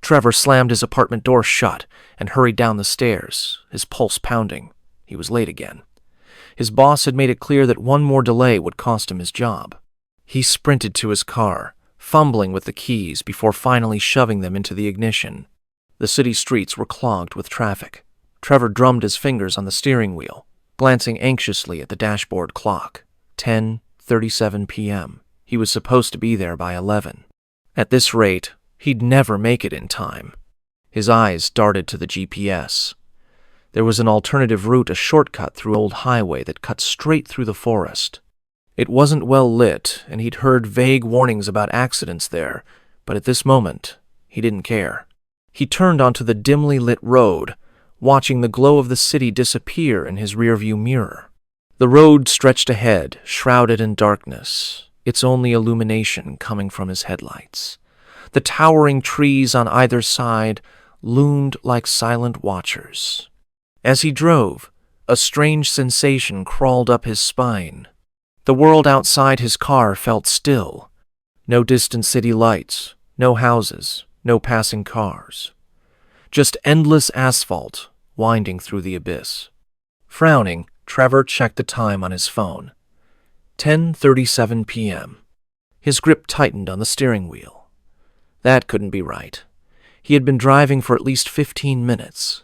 Trevor slammed his apartment door shut and hurried down the stairs, his pulse pounding. He was late again. His boss had made it clear that one more delay would cost him his job. He sprinted to his car, fumbling with the keys before finally shoving them into the ignition. The city streets were clogged with traffic. Trevor drummed his fingers on the steering wheel, glancing anxiously at the dashboard clock. 10:37 p.m. He was supposed to be there by 11. At this rate, he'd never make it in time. His eyes darted to the GPS. There was an alternative route, a shortcut through an old highway that cut straight through the forest. It wasn't well lit, and he'd heard vague warnings about accidents there, but at this moment, he didn't care. He turned onto the dimly lit road, watching the glow of the city disappear in his rearview mirror. The road stretched ahead, shrouded in darkness, its only illumination coming from his headlights. The towering trees on either side loomed like silent watchers. As he drove, a strange sensation crawled up his spine. The world outside his car felt still. No distant city lights, no houses, no passing cars. Just endless asphalt winding through the abyss. Frowning, Trevor checked the time on his phone. 10:37 p.m. His grip tightened on the steering wheel. That couldn't be right. He had been driving for at least 15 minutes.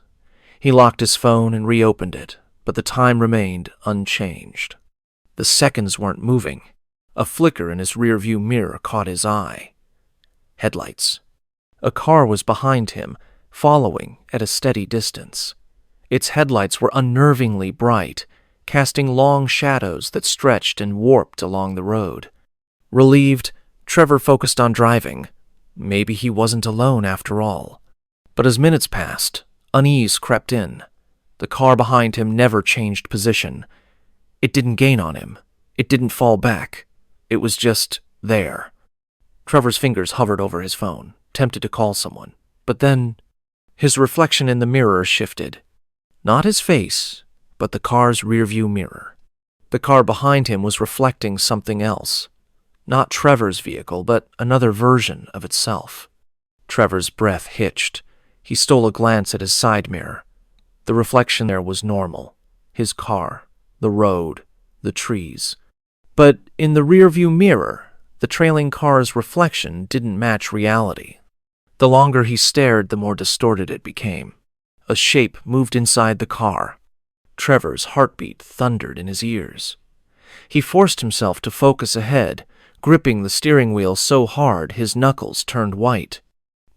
He locked his phone and reopened it, but the time remained unchanged. The seconds weren't moving. A flicker in his rearview mirror caught his eye. Headlights. A car was behind him, following at a steady distance. Its headlights were unnervingly bright, casting long shadows that stretched and warped along the road. Relieved, Trevor focused on driving. Maybe he wasn't alone after all. But as minutes passed, unease crept in. The car behind him never changed position. It didn't gain on him. It didn't fall back. It was just there. Trevor's fingers hovered over his phone, tempted to call someone. But then, his reflection in the mirror shifted. Not his face, but the car's rearview mirror. The car behind him was reflecting something else. Not Trevor's vehicle, but another version of itself. Trevor's breath hitched. He stole a glance at his side mirror. The reflection there was normal. His car, the road, the trees. But in the rearview mirror, the trailing car's reflection didn't match reality. The longer he stared, the more distorted it became. A shape moved inside the car. Trevor's heartbeat thundered in his ears. He forced himself to focus ahead, gripping the steering wheel so hard his knuckles turned white.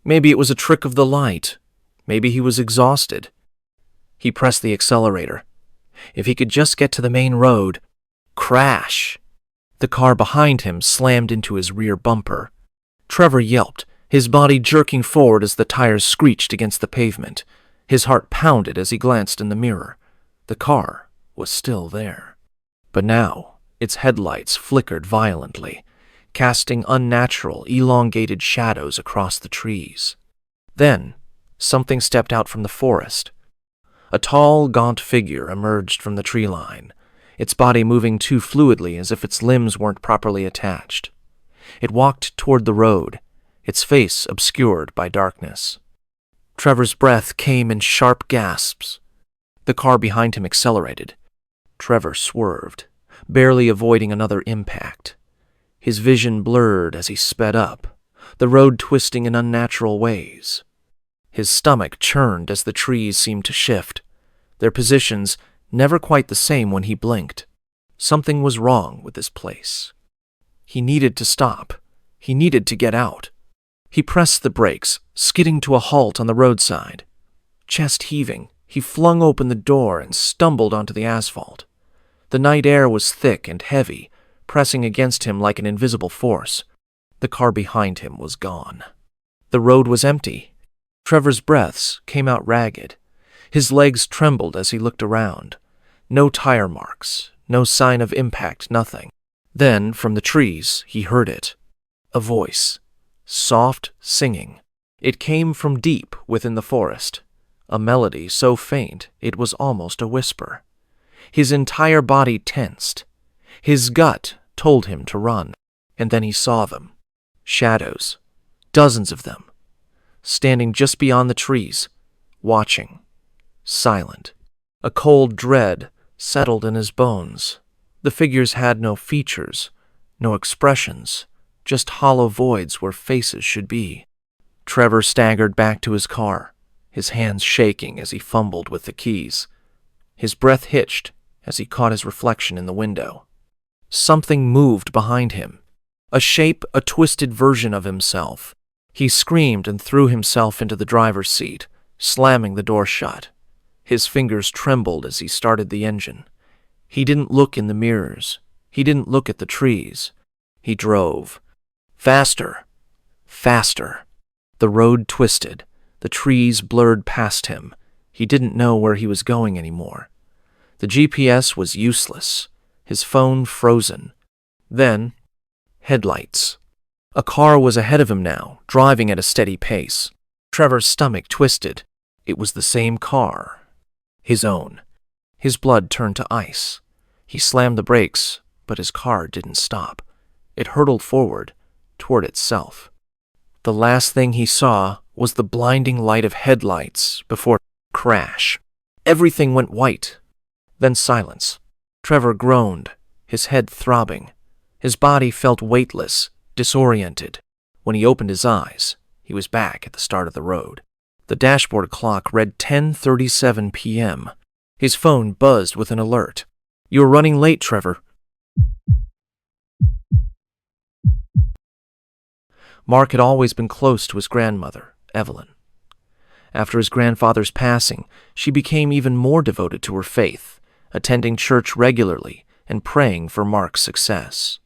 Maybe it was a trick of the light. Maybe he was exhausted. He pressed the accelerator. If he could just get to the main road. Crash! The car behind him slammed into his rear bumper. Trevor yelped, his body jerking forward as the tires screeched against the pavement. His heart pounded as he glanced in the mirror. The car was still there. But now, its headlights flickered violently, casting unnatural, elongated shadows across the trees. Then, something stepped out from the forest. A tall, gaunt figure emerged from the tree line, its body moving too fluidly as if its limbs weren't properly attached. It walked toward the road, its face obscured by darkness. Trevor's breath came in sharp gasps. The car behind him accelerated. Trevor swerved, barely avoiding another impact. His vision blurred as he sped up, the road twisting in unnatural ways. His stomach churned as the trees seemed to shift, their positions never quite the same when he blinked. Something was wrong with this place. He needed to stop. He needed to get out. He pressed the brakes, skidding to a halt on the roadside. Chest heaving, he flung open the door and stumbled onto the asphalt. The night air was thick and heavy, pressing against him like an invisible force. The car behind him was gone. The road was empty. Trevor's breaths came out ragged. His legs trembled as he looked around. No tire marks, no sign of impact, nothing. Then, from the trees, he heard it. A voice. Soft singing. It came from deep within the forest. A melody so faint it was almost a whisper. His entire body tensed. His gut told him to run. And then he saw them. Shadows. Dozens of them. standing just beyond the trees, watching, silent. A cold dread settled in his bones. The figures had no features, no expressions, just hollow voids where faces should be. Trevor staggered back to his car, his hands shaking as he fumbled with the keys. His breath hitched as he caught his reflection in the window. Something moved behind him, a shape, a twisted version of himself. He screamed and threw himself into the driver's seat, slamming the door shut. His fingers trembled as he started the engine. He didn't look in the mirrors. He didn't look at the trees. He drove. Faster. Faster. The road twisted. The trees blurred past him. He didn't know where he was going anymore. The GPS was useless. His phone frozen. Then, headlights. A car was ahead of him now, driving at a steady pace. Trevor's stomach twisted. It was the same car. His own. His blood turned to ice. He slammed the brakes, but his car didn't stop. It hurtled forward, toward itself. The last thing he saw was the blinding light of headlights before crash. Everything went white. Then silence. Trevor groaned, his head throbbing. His body felt weightless, disoriented. When he opened his eyes, he was back at the start of the road. The dashboard clock read 10:37 p.m. His phone buzzed with an alert. "You're running late, Trevor." Mark had always been close to his grandmother, Evelyn. After his grandfather's passing, she became even more devoted to her faith, attending church regularly and praying for Mark's success.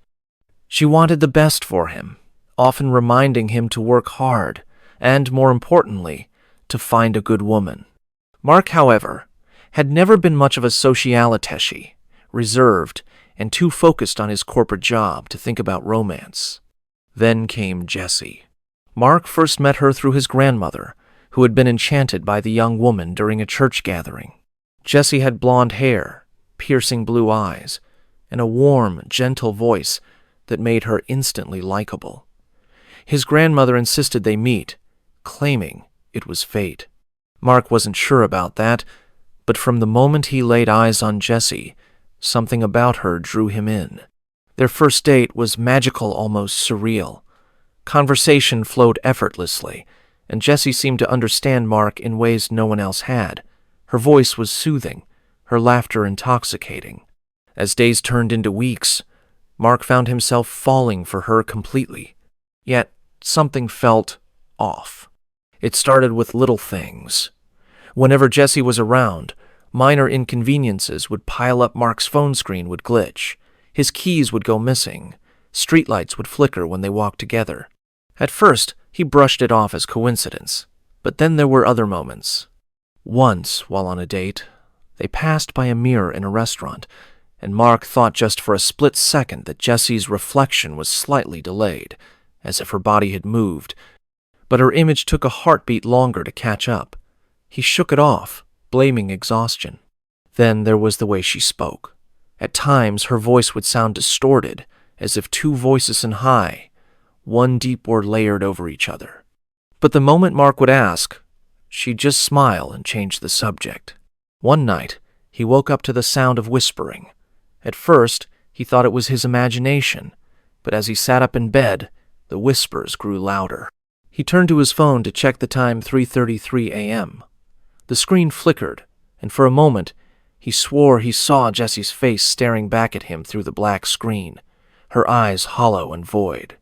She wanted the best for him, often reminding him to work hard and, more importantly, to find a good woman. Mark, however, had never been much of a socialiteshi, reserved and too focused on his corporate job to think about romance. Then came Jessie. Mark first met her through his grandmother, who had been enchanted by the young woman during a church gathering. Jessie had blonde hair, piercing blue eyes, and a warm, gentle voice that made her instantly likable. His grandmother insisted they meet, claiming it was fate. Mark wasn't sure about that, but from the moment he laid eyes on Jessie, something about her drew him in. Their first date was magical, almost surreal. Conversation flowed effortlessly, and Jessie seemed to understand Mark in ways no one else had. Her voice was soothing, her laughter intoxicating. As days turned into weeks, Mark found himself falling for her completely. Yet something felt off. It started with little things. Whenever Jessie was around, minor inconveniences would pile up. Mark's phone screen would glitch. His keys would go missing. Streetlights would flicker when they walked together. At first, he brushed it off as coincidence, but then there were other moments. Once, while on a date, they passed by a mirror in a restaurant, and Mark thought just for a split second that Jessie's reflection was slightly delayed, as if her body had moved, but her image took a heartbeat longer to catch up. He shook it off, blaming exhaustion. Then there was the way she spoke. At times, her voice would sound distorted, as if two voices in high, one deep word layered over each other. But the moment Mark would ask, she'd just smile and change the subject. One night, he woke up to the sound of whispering. At first, he thought it was his imagination, but as he sat up in bed, the whispers grew louder. He turned to his phone to check the time, 3:33 a.m. The screen flickered, and for a moment, he swore he saw Jessie's face staring back at him through the black screen, her eyes hollow and void.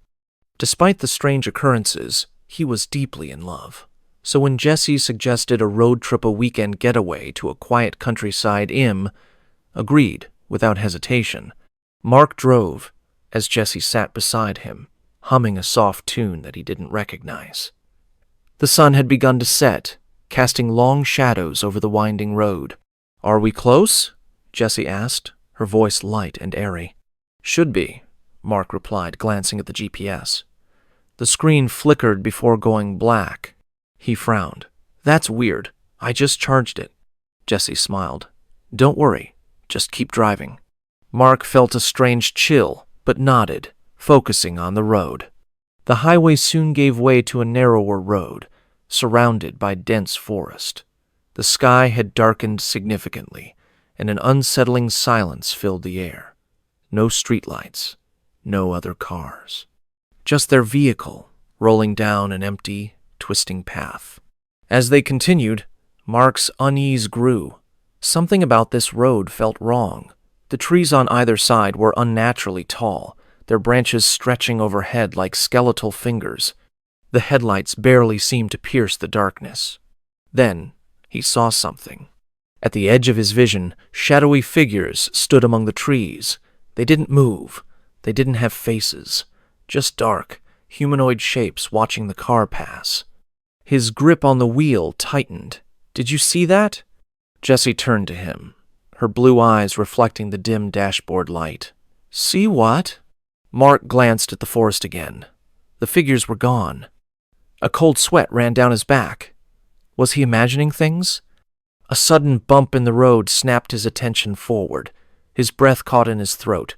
Despite the strange occurrences, he was deeply in love. So when Jessie suggested a road trip, a weekend getaway to a quiet countryside, agreed without hesitation. Mark drove as Jessie sat beside him, humming a soft tune that he didn't recognize. The sun had begun to set, casting long shadows over the winding road. "Are we close?" Jessie asked, her voice light and airy. "Should be," Mark replied, glancing at the GPS. The screen flickered before going black. He frowned. "That's weird. I just charged it." Jessie smiled. "Don't worry. Just keep driving." Mark felt a strange chill, but nodded, focusing on the road. The highway soon gave way to a narrower road, surrounded by dense forest. The sky had darkened significantly, and an unsettling silence filled the air. No streetlights, no other cars. Just their vehicle, rolling down an empty, twisting path. As they continued, Mark's unease grew. Something about this road felt wrong. The trees on either side were unnaturally tall, their branches stretching overhead like skeletal fingers. The headlights barely seemed to pierce the darkness. Then, he saw something. At the edge of his vision, shadowy figures stood among the trees. They didn't move. They didn't have faces. Just dark, humanoid shapes watching the car pass. His grip on the wheel tightened. "Did you see that?" Jessie turned to him, her blue eyes reflecting the dim dashboard light. "See what?" Mark glanced at the forest again. The figures were gone. A cold sweat ran down his back. Was he imagining things? A sudden bump in the road snapped his attention forward. His breath caught in his throat.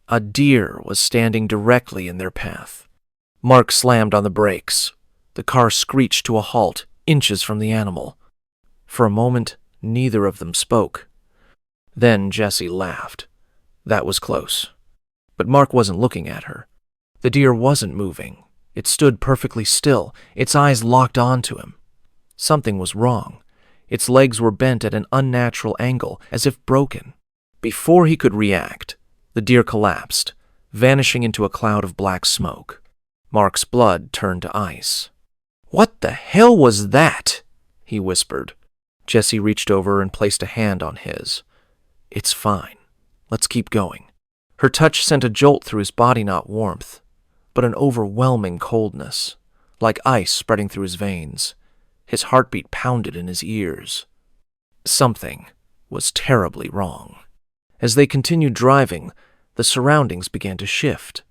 A deer was standing directly in their path. Mark slammed on the brakes. The car screeched to a halt, inches from the animal. For a moment, neither of them spoke. Then Jessie laughed. That was close. But Mark wasn't looking at her. The deer wasn't moving. It stood perfectly still, its eyes locked onto him. Something was wrong. Its legs were bent at an unnatural angle, as if broken. Before he could react, the deer collapsed, vanishing into a cloud of black smoke. Mark's blood turned to ice. "What the hell was that?" he whispered. Jessie reached over and placed a hand on his. "It's fine. Let's keep going." Her touch sent a jolt through his body, not warmth, but an overwhelming coldness, like ice spreading through his veins. His heartbeat pounded in his ears. Something was terribly wrong. As they continued driving, the surroundings began to shift.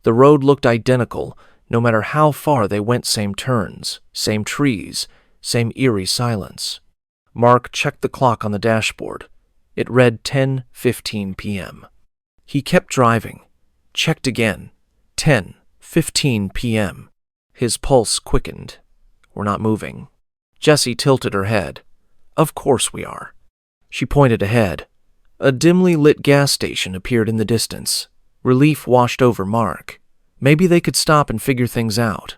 The road looked identical, no matter how far they went. Same turns, same trees, same eerie silence. Mark checked the clock on the dashboard. It read 10:15 p.m. He kept driving, checked again. 10:15 p.m. His pulse quickened. "We're not moving." Jessie tilted her head. "Of course we are." She pointed ahead. A dimly lit gas station appeared in the distance. Relief washed over Mark. Maybe they could stop and figure things out.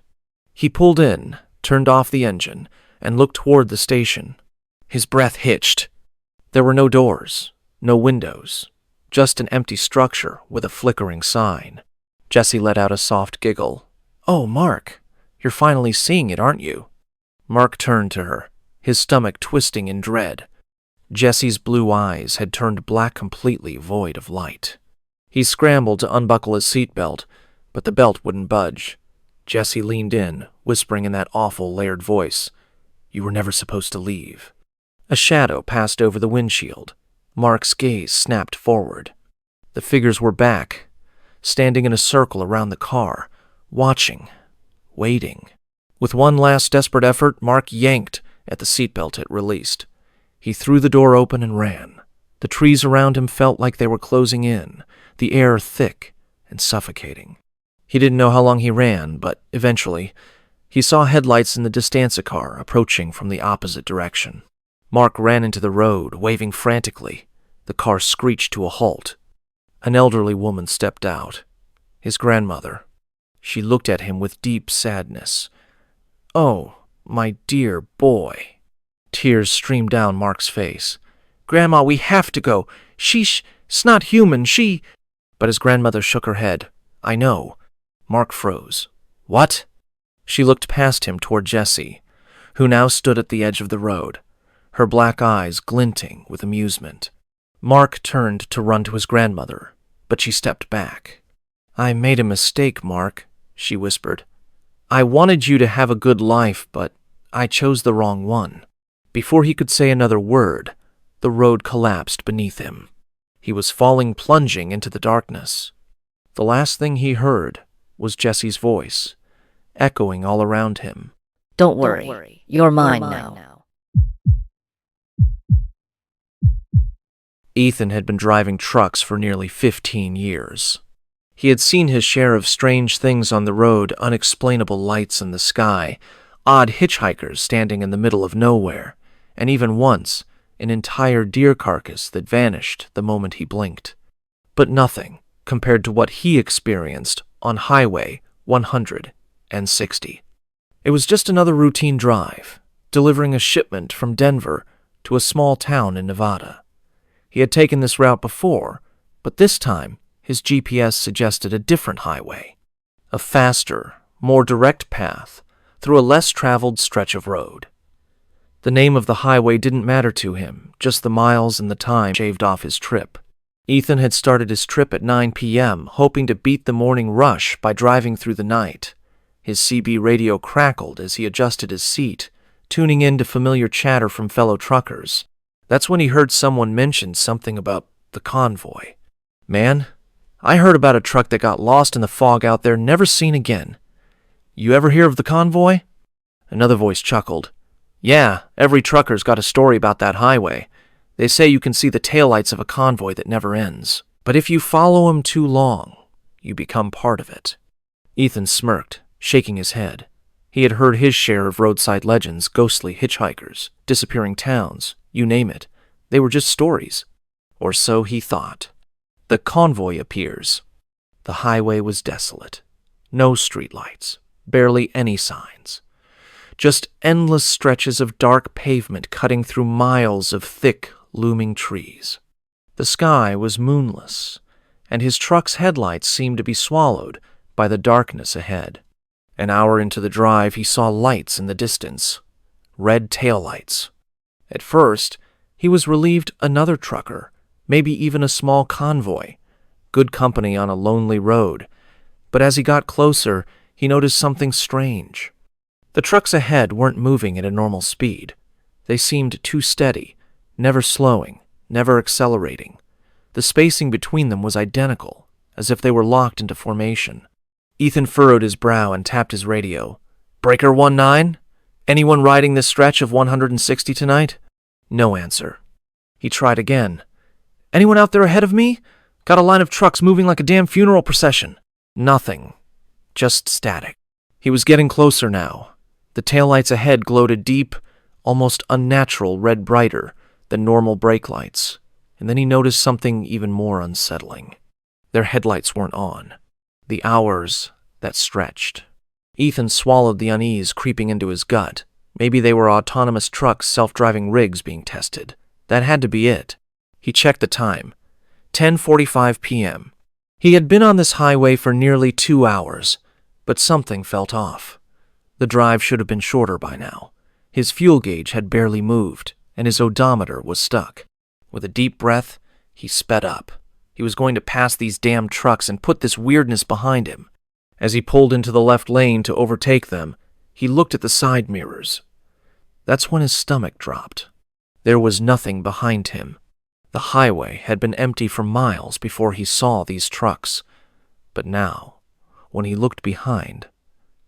He pulled in, turned off the engine, and looked toward the station. His breath hitched. There were no doors, no windows, just an empty structure with a flickering sign. Jessie let out a soft giggle. "Oh, Mark, you're finally seeing it, aren't you?" Mark turned to her, his stomach twisting in dread. Jessie's blue eyes had turned black, completely void of light. He scrambled to unbuckle his seatbelt, but the belt wouldn't budge. Jessie leaned in, whispering in that awful, layered voice, "You were never supposed to leave." A shadow passed over the windshield. Mark's gaze snapped forward. The figures were back, standing in a circle around the car, watching, waiting. With one last desperate effort, Mark yanked at the seatbelt it released. He threw the door open and ran. The trees around him felt like they were closing in, the air thick and suffocating. He didn't know how long he ran, but eventually, he saw headlights in the Distanza car approaching from the opposite direction. Mark ran into the road, waving frantically. The car screeched to a halt. An elderly woman stepped out. His grandmother. She looked at him with deep sadness. "Oh, my dear boy." Tears streamed down Mark's face. "Grandma, we have to go. It's not human, she—" But his grandmother shook her head. "I know." Mark froze. "What?" She looked past him toward Jessie, who now stood at the edge of the road, her black eyes glinting with amusement. Mark turned to run to his grandmother, but she stepped back. "I made a mistake, Mark," she whispered. "I wanted you to have a good life, but I chose the wrong one." Before he could say another word, the road collapsed beneath him. He was falling plunging into the darkness. The last thing he heard was Jessie's voice, echoing all around him. Don't worry. You're mine now. Ethan had been driving trucks for nearly 15 years. He had seen his share of strange things on the road, unexplainable lights in the sky, odd hitchhikers standing in the middle of nowhere, and even once, an entire deer carcass that vanished the moment he blinked. But nothing compared to what he experienced on Highway 160. It was just another routine drive, delivering a shipment from Denver to a small town in Nevada. He had taken this route before, but this time his GPS suggested a different highway, a faster, more direct path through a less traveled stretch of road. The name of the highway didn't matter to him, just the miles and the time shaved off his trip. Ethan had started his trip at 9 p.m., hoping to beat the morning rush by driving through the night. His CB radio crackled as he adjusted his seat, tuning in to familiar chatter from fellow truckers. That's when he heard someone mention something about the convoy. "Man, I heard about a truck that got lost in the fog out there, never seen again. You ever hear of the convoy?" Another voice chuckled. "Yeah, every trucker's got a story about that highway. They say you can see the taillights of a convoy that never ends. But if you follow 'em too long, you become part of it." Ethan smirked, shaking his head. He had heard his share of roadside legends, ghostly hitchhikers, disappearing towns, you name it. They were just stories. Or so he thought. The convoy appears. The highway was desolate. No streetlights, barely any signs. Just endless stretches of dark pavement cutting through miles of thick, looming trees. The sky was moonless, and his truck's headlights seemed to be swallowed by the darkness ahead. An hour into the drive, he saw lights in the distance. Red taillights. At first, he was relieved another trucker, maybe even a small convoy. Good company on a lonely road. But as he got closer, he noticed something strange. The trucks ahead weren't moving at a normal speed. They seemed too steady, never slowing, never accelerating. The spacing between them was identical, as if they were locked into formation. Ethan furrowed his brow and tapped his radio. "Breaker 19? Anyone riding this stretch of 160 tonight?" No answer. He tried again. "Anyone out there ahead of me? Got a line of trucks moving like a damn funeral procession." Nothing. Just static. He was getting closer now. The taillights ahead glowed a deep, almost unnatural red brighter than normal brake lights, and then he noticed something even more unsettling. Their headlights weren't on. The hours that stretched. Ethan swallowed the unease creeping into his gut. Maybe they were autonomous trucks, self-driving rigs being tested. That had to be it. He checked the time. 10:45 p.m. He had been on this highway for nearly 2 hours, but something felt off. The drive should have been shorter by now. His fuel gauge had barely moved, and his odometer was stuck. With a deep breath, he sped up. He was going to pass these damn trucks and put this weirdness behind him. As he pulled into the left lane to overtake them, he looked at the side mirrors. That's when his stomach dropped. There was nothing behind him. The highway had been empty for miles before he saw these trucks. But now, when he looked behind,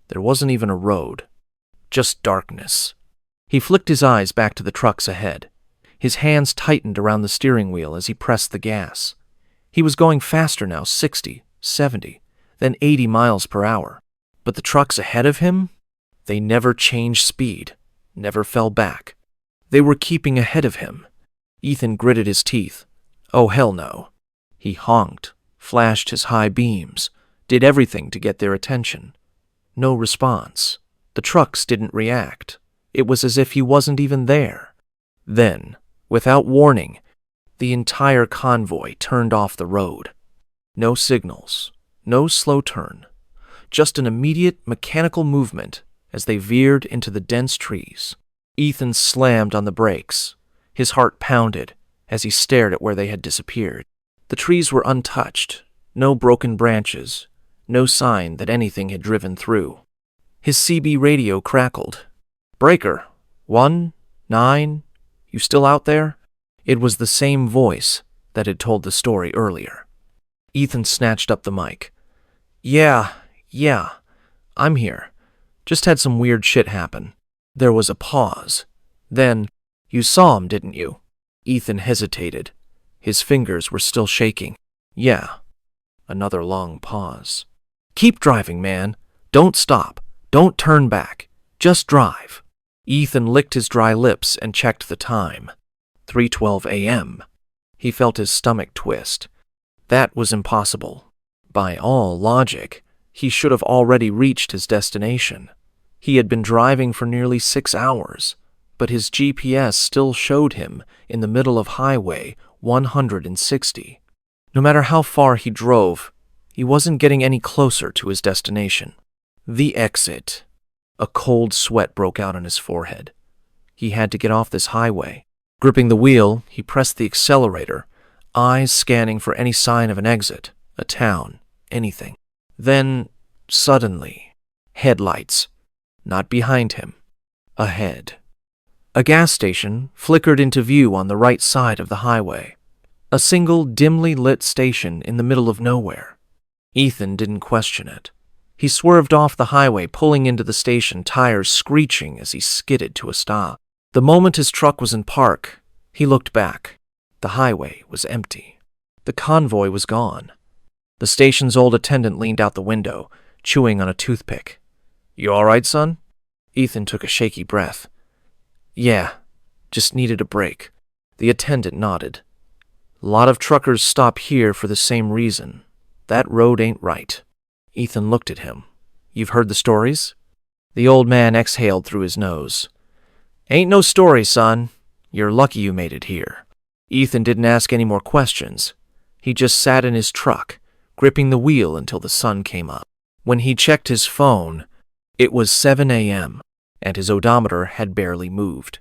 there wasn't even a road. Just darkness. He flicked his eyes back to the trucks ahead. His hands tightened around the steering wheel as he pressed the gas. He was going faster now, 60, 70, then 80 miles per hour. But the trucks ahead of him? They never changed speed, never fell back. They were keeping ahead of him. Ethan gritted his teeth. Oh, hell no. He honked, flashed his high beams, did everything to get their attention. No response. The trucks didn't react. It was as if he wasn't even there. Then, without warning, the entire convoy turned off the road. No signals, no slow turn, just an immediate mechanical movement as they veered into the dense trees. Ethan slammed on the brakes. His heart pounded as he stared at where they had disappeared. The trees were untouched, no broken branches, no sign that anything had driven through. His CB radio crackled. "Breaker, 19, you still out there?" It was the same voice that had told the story earlier. Ethan snatched up the mic. Yeah, I'm here. Just had some weird shit happen." There was a pause. Then, "You saw him, didn't you?" Ethan hesitated. His fingers were still shaking. "Yeah." Another long pause. "Keep driving, man. Don't stop. Don't turn back. Just drive. Ethan licked his dry lips and checked the time. 3:12 a.m. He felt his stomach twist. That was impossible. By all logic, he should have already reached his destination. He had been driving for nearly 6 hours, but his GPS still showed him in the middle of Highway 160. No matter how far he drove, he wasn't getting any closer to his destination. The exit. A cold sweat broke out on his forehead. He had to get off this highway. Gripping the wheel, he pressed the accelerator, eyes scanning for any sign of an exit, a town, anything. Then, suddenly, headlights. Not behind him. Ahead. A gas station flickered into view on the right side of the highway. A single dimly lit station in the middle of nowhere. Ethan didn't question it. He swerved off the highway, pulling into the station, tires screeching as he skidded to a stop. The moment his truck was in park, he looked back. The highway was empty. The convoy was gone. The station's old attendant leaned out the window, chewing on a toothpick. "You all right, son?" Ethan took a shaky breath. "Yeah, just needed a break." The attendant nodded. "A lot of truckers stop here for the same reason. That road ain't right." Ethan looked at him. "You've heard the stories?" The old man exhaled through his nose. "Ain't no story, son. You're lucky you made it here." Ethan didn't ask any more questions. He just sat in his truck, gripping the wheel until the sun came up. When he checked his phone, it was 7 a.m., and his odometer had barely moved.